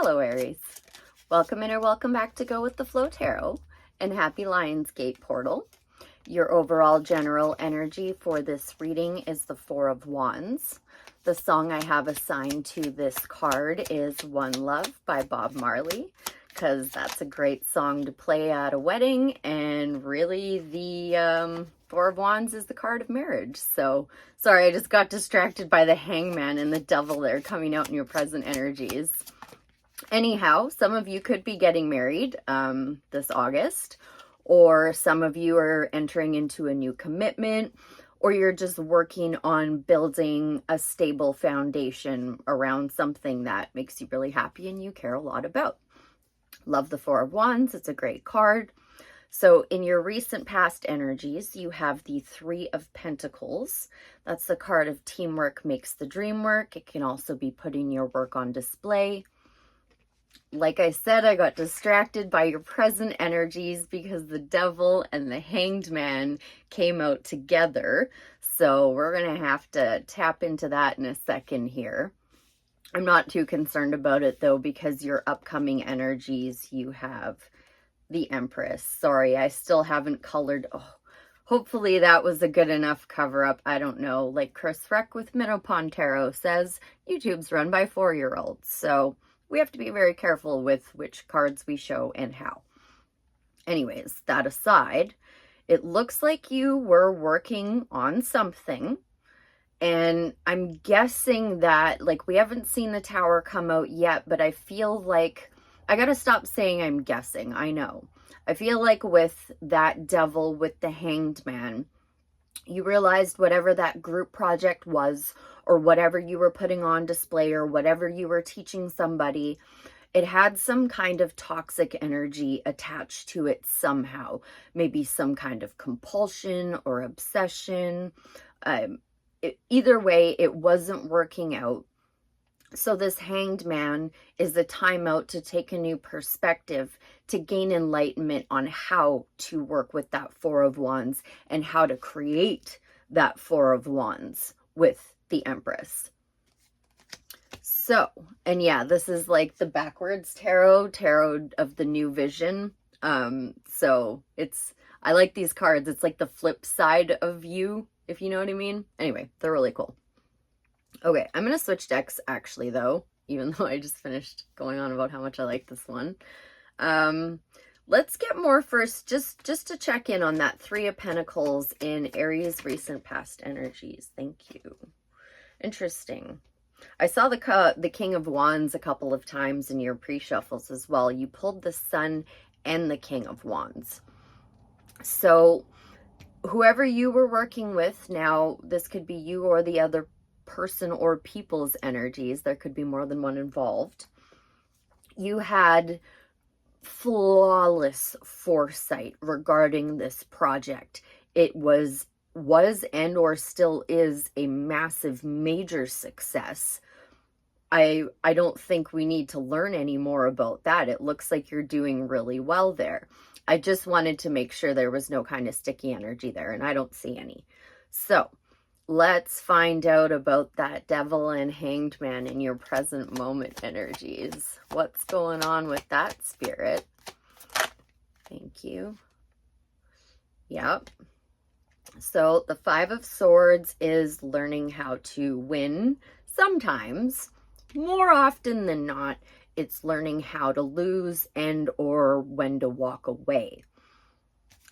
Hello, Aries. Welcome in or welcome back to Go with the Flow Tarot and happy Lionsgate portal. Your overall general energy for this reading is the Four of Wands. The song I have assigned to this card is One Love by Bob Marley, because that's a great song to play at a wedding, and really the Four of Wands is the card of marriage. So, sorry, I just got distracted by the Hangman and the Devil there coming out in your present energies. Anyhow, some of you could be getting married this August, or some of you are entering into a new commitment, or you're just working on building a stable foundation around something that makes you really happy and you care a lot about. Love the Four of Wands. It's a great card. So in your recent past energies, you have the Three of Pentacles. That's the card of teamwork makes the dream work. It can also be putting your work on display. Like I said, I got distracted by your present energies because the Devil and the Hanged Man came out together. So we're going to have to tap into that in a second here. I'm not too concerned about it though, because your upcoming energies, you have the Empress. Sorry, I still haven't colored. Oh, hopefully that was a good enough cover up. I don't know. Like Chris Freck with Minopon Tarot says, YouTube's run by 4-year-olds. So we have to be very careful with which cards we show and how. Anyways, that aside, it looks like you were working on something. And I'm guessing that, like, we haven't seen the Tower come out yet, but I feel like, I gotta stop saying I'm guessing, I know. I feel like with that Devil, with the Hanged Man, you realized whatever that group project was, or whatever you were putting on display, or whatever you were teaching somebody, it had some kind of toxic energy attached to it somehow. Maybe some kind of compulsion or obsession. Either way, it wasn't working out. So this Hanged Man is the time out to take a new perspective, to gain enlightenment on how to work with that Four of Wands and how to create that Four of Wands with the Empress. So, and yeah, this is like the backwards tarot of the new vision. So I like these cards. It's like the flip side of you, if you know what I mean. Anyway, they're really cool. Okay, I'm going to switch decks actually though, even though I just finished going on about how much I like this one. Let's get more first, just to check in on that Three of Pentacles in Aries recent past energies. Thank you. Interesting. I saw the King of Wands a couple of times in your pre-shuffles as well. You pulled the Sun and the King of Wands. So whoever you were working with, now this could be you or the other person or people's energies. There could be more than one involved. You had flawless foresight regarding this project. It was and or still is a massive, major success. I don't think we need to learn any more about that. It looks like you're doing really well there. I just wanted to make sure there was no kind of sticky energy there, and I don't see any. So let's find out about that Devil and Hanged Man in your present moment energies. What's going on with that, Spirit? Thank you. Yep. So the Five of Swords is learning how to win. Sometimes, more often than not, it's learning how to lose and or when to walk away.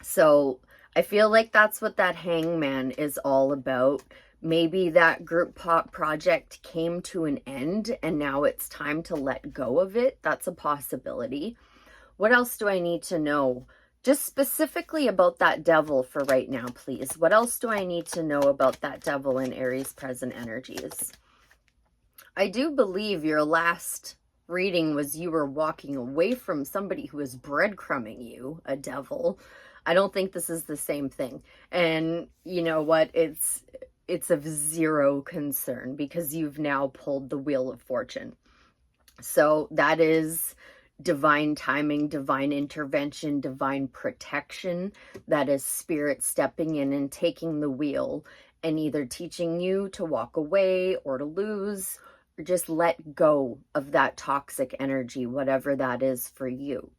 So I feel like that's what that Hangman is all about. Maybe that group pop project came to an end and now it's time to let go of it. That's a possibility. What else do I need to know? Just specifically about that Devil for right now, please. What else do I need to know about that Devil in Aries present energies? I do believe your last reading was you were walking away from somebody who was breadcrumbing you, a Devil. I don't think this is the same thing. And you know what? It's of zero concern because you've now pulled the Wheel of Fortune. So that is divine timing, divine intervention, divine protection. That is Spirit stepping in and taking the wheel and either teaching you to walk away or to lose, just let go of that toxic energy, whatever that is for you.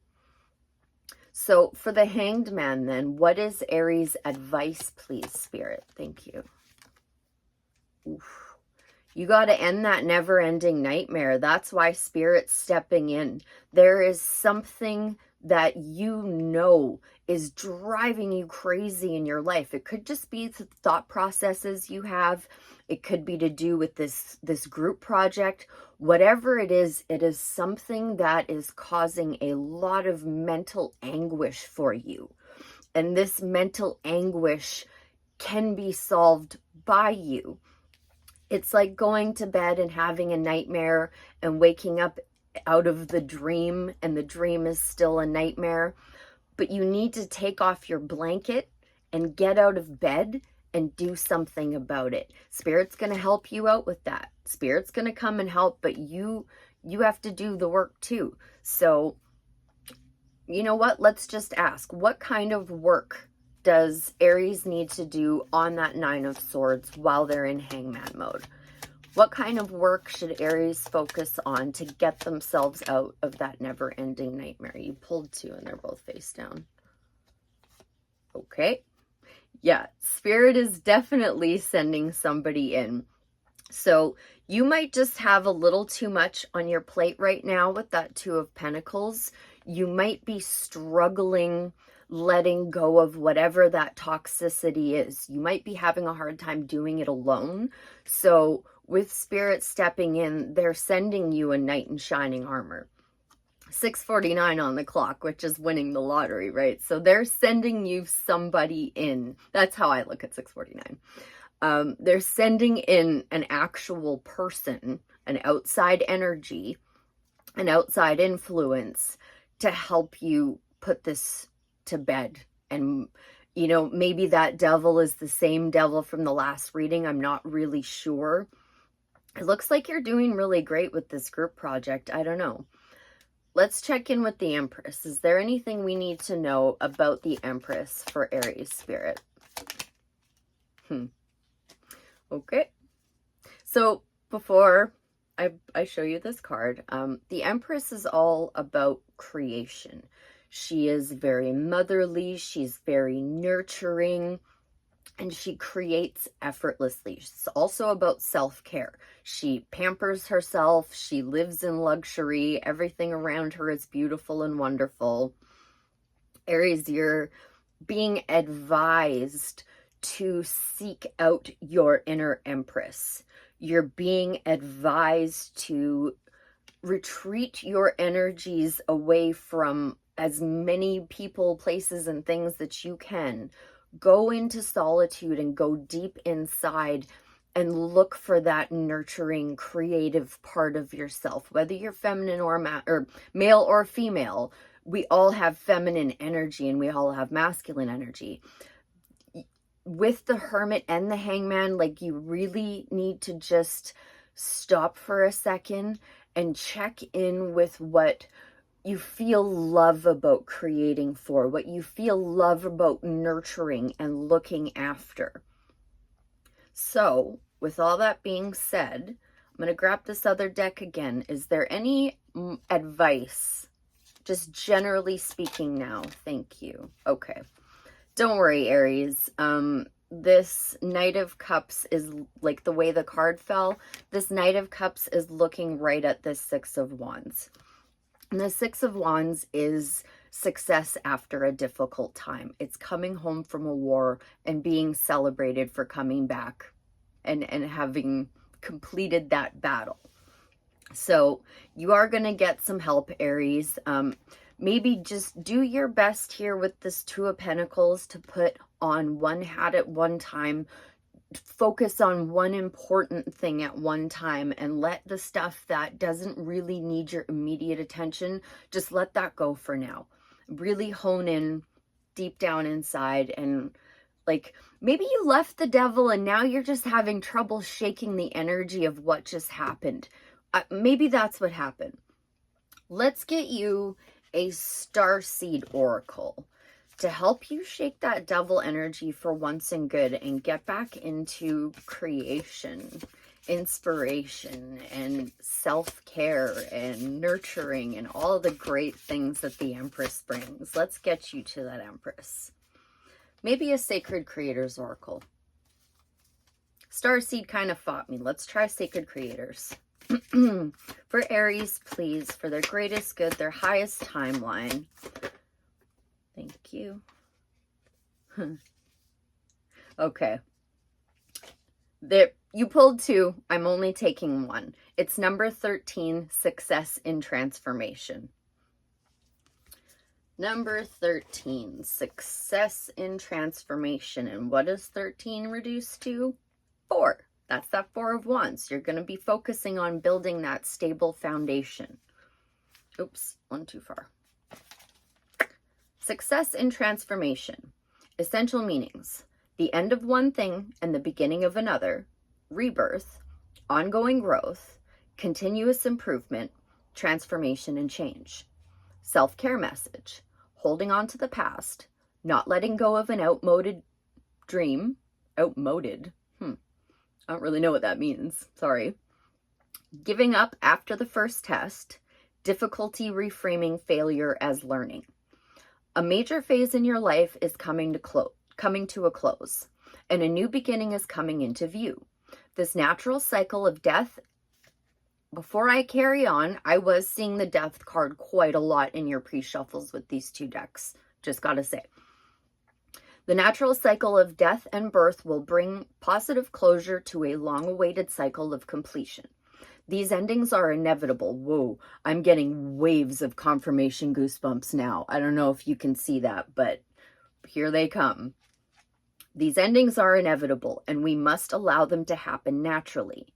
So for the Hanged Man then, what is Aries' advice, please, Spirit? Thank you. Oof. You got to end that never-ending nightmare. That's why Spirit's stepping in. There is something that you know is driving you crazy in your life. It could just be the thought processes you have. It could be to do with this group project. Whatever it is something that is causing a lot of mental anguish for you. And this mental anguish can be solved by you. It's like going to bed and having a nightmare and waking up out of the dream, and the dream is still a nightmare. But you need to take off your blanket and get out of bed and do something about it. Spirit's going to help you out with that. Spirit's going to come and help, but you have to do the work too. So, you know what? Let's just ask, what kind of work does Aries need to do on that Nine of Swords while they're in Hangman mode? What kind of work should Aries focus on to get themselves out of that never-ending nightmare? You pulled two and they're both face down. Okay. Yeah, Spirit is definitely sending somebody in. So you might just have a little too much on your plate right now with that Two of Pentacles. You might be struggling letting go of whatever that toxicity is. You might be having a hard time doing it alone. So with Spirit stepping in, they're sending you a knight in shining armor. 6:49 on the clock, which is winning the lottery, right? So they're sending you somebody in. That's how I look at 6:49. They're sending in an actual person, an outside energy, an outside influence to help you put this to bed. And, you know, maybe that devil is the same devil from the last reading. I'm not really sure. It looks like you're doing really great with this group project. I don't know. Let's check in with the Empress. Is there anything we need to know about the Empress for Aries Spirit? Okay. So before I show you this card, the Empress is all about creation. She is very motherly. She's very nurturing. And she creates effortlessly. She's also about self-care. She pampers herself. She lives in luxury. Everything around her is beautiful and wonderful. Aries, you're being advised to seek out your inner Empress. You're being advised to retreat your energies away from as many people, places, and things that you can. Go into solitude and go deep inside and look for that nurturing, creative part of yourself. Whether you're feminine or male or female, we all have feminine energy and we all have masculine energy. With the Hermit and the Hangman, like, you really need to just stop for a second and check in with what you feel love about creating for, what you feel love about nurturing and looking after. So, with all that being said, I'm going to grab this other deck again. Is there any advice, just generally speaking now? Thank you. Okay. Don't worry, Aries. This Knight of Cups is, like the way the card fell, this Knight of Cups is looking right at this Six of Wands. And the Six of Wands is success after a difficult time. It's coming home from a war and being celebrated for coming back and having completed that battle. So you are going to get some help, Aries. Maybe just do your best here with this Two of Pentacles to put on one hat at one time. Focus on one important thing at one time and let the stuff that doesn't really need your immediate attention, just let that go for now. Really hone in deep down inside, and like, maybe you left the devil and now you're just having trouble shaking the energy of what just happened. Maybe that's what happened. Let's get you a Starseed Oracle to help you shake that devil energy for once and good and get back into creation. inspiration and self-care and nurturing and all the great things that the Empress brings. Let's get you to that Empress. Maybe a Sacred Creators Oracle. Starseed kind of fought me. Let's try Sacred Creators. For Aries, please, for their greatest good, their highest timeline. Thank you. Okay. There, you pulled 2. I'm only taking 1. It's number 13, Success in Transformation. Number 13, Success in Transformation. And what does 13 reduce to? 4. That's that 4 of Wands. You're going to be focusing on building that stable foundation. Oops, one too far. Success in Transformation. Essential meanings: the end of one thing and the beginning of another, rebirth, ongoing growth, continuous improvement, transformation and change. Self-care message: holding on to the past, not letting go of an outmoded dream. Outmoded? I don't really know what that means. Sorry. Giving up after the first test, difficulty reframing failure as learning. A major phase in your life is coming to a close, and a new beginning is coming into view. This natural cycle of death. Before I carry on, I was seeing the death card quite a lot in your pre-shuffles with these 2 decks. Just gotta say. The natural cycle of death and birth will bring positive closure to a long-awaited cycle of completion. These endings are inevitable. Whoa, I'm getting waves of confirmation goosebumps now. I don't know if you can see that, but here they come. These endings are inevitable, and we must allow them to happen naturally.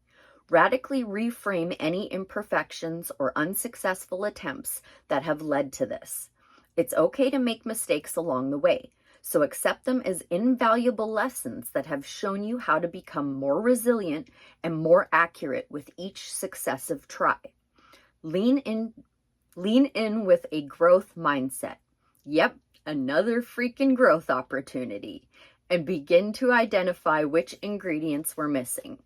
Radically reframe any imperfections or unsuccessful attempts that have led to this. It's okay to make mistakes along the way. So accept them as invaluable lessons that have shown you how to become more resilient and more accurate with each successive try. Lean in with a growth mindset. Yep, another freaking growth opportunity. And begin to identify which ingredients we're missing.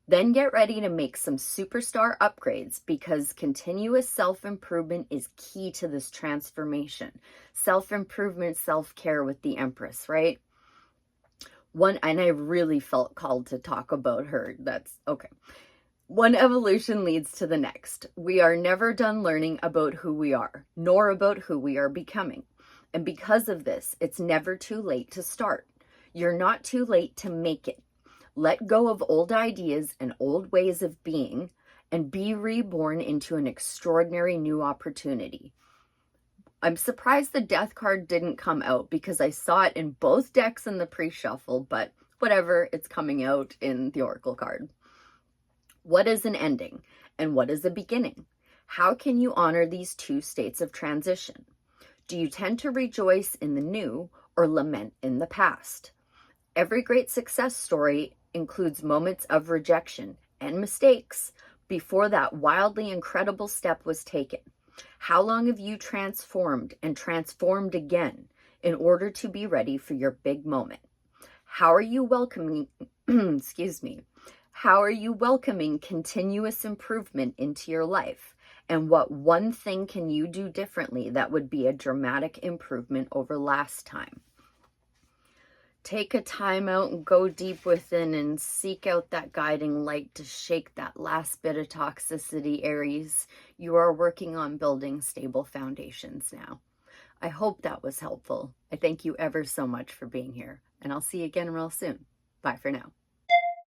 Then get ready to make some superstar upgrades, because continuous self-improvement is key to this transformation. Self-improvement, self-care with the Empress, right? And I really felt called to talk about her. That's okay. One evolution leads to the next. We are never done learning about who we are, nor about who we are becoming. And because of this, it's never too late to start. You're not too late to make it. Let go of old ideas and old ways of being and be reborn into an extraordinary new opportunity. I'm surprised the death card didn't come out, because I saw it in both decks in the pre-shuffle, but whatever, it's coming out in the Oracle card. What is an ending and what is a beginning? How can you honor these 2 states of transition? Do you tend to rejoice in the new or lament in the past? Every great success story includes moments of rejection and mistakes before that wildly incredible step was taken. How long have you transformed and transformed again in order to be ready for your big moment? How are you welcoming, how are you welcoming continuous improvement into your life? And what one thing can you do differently that would be a dramatic improvement over last time? Take a time out and go deep within and seek out that guiding light to shake that last bit of toxicity, Aries. You are working on building stable foundations now. I hope that was helpful. I thank you ever so much for being here, and I'll see you again real soon. Bye for now.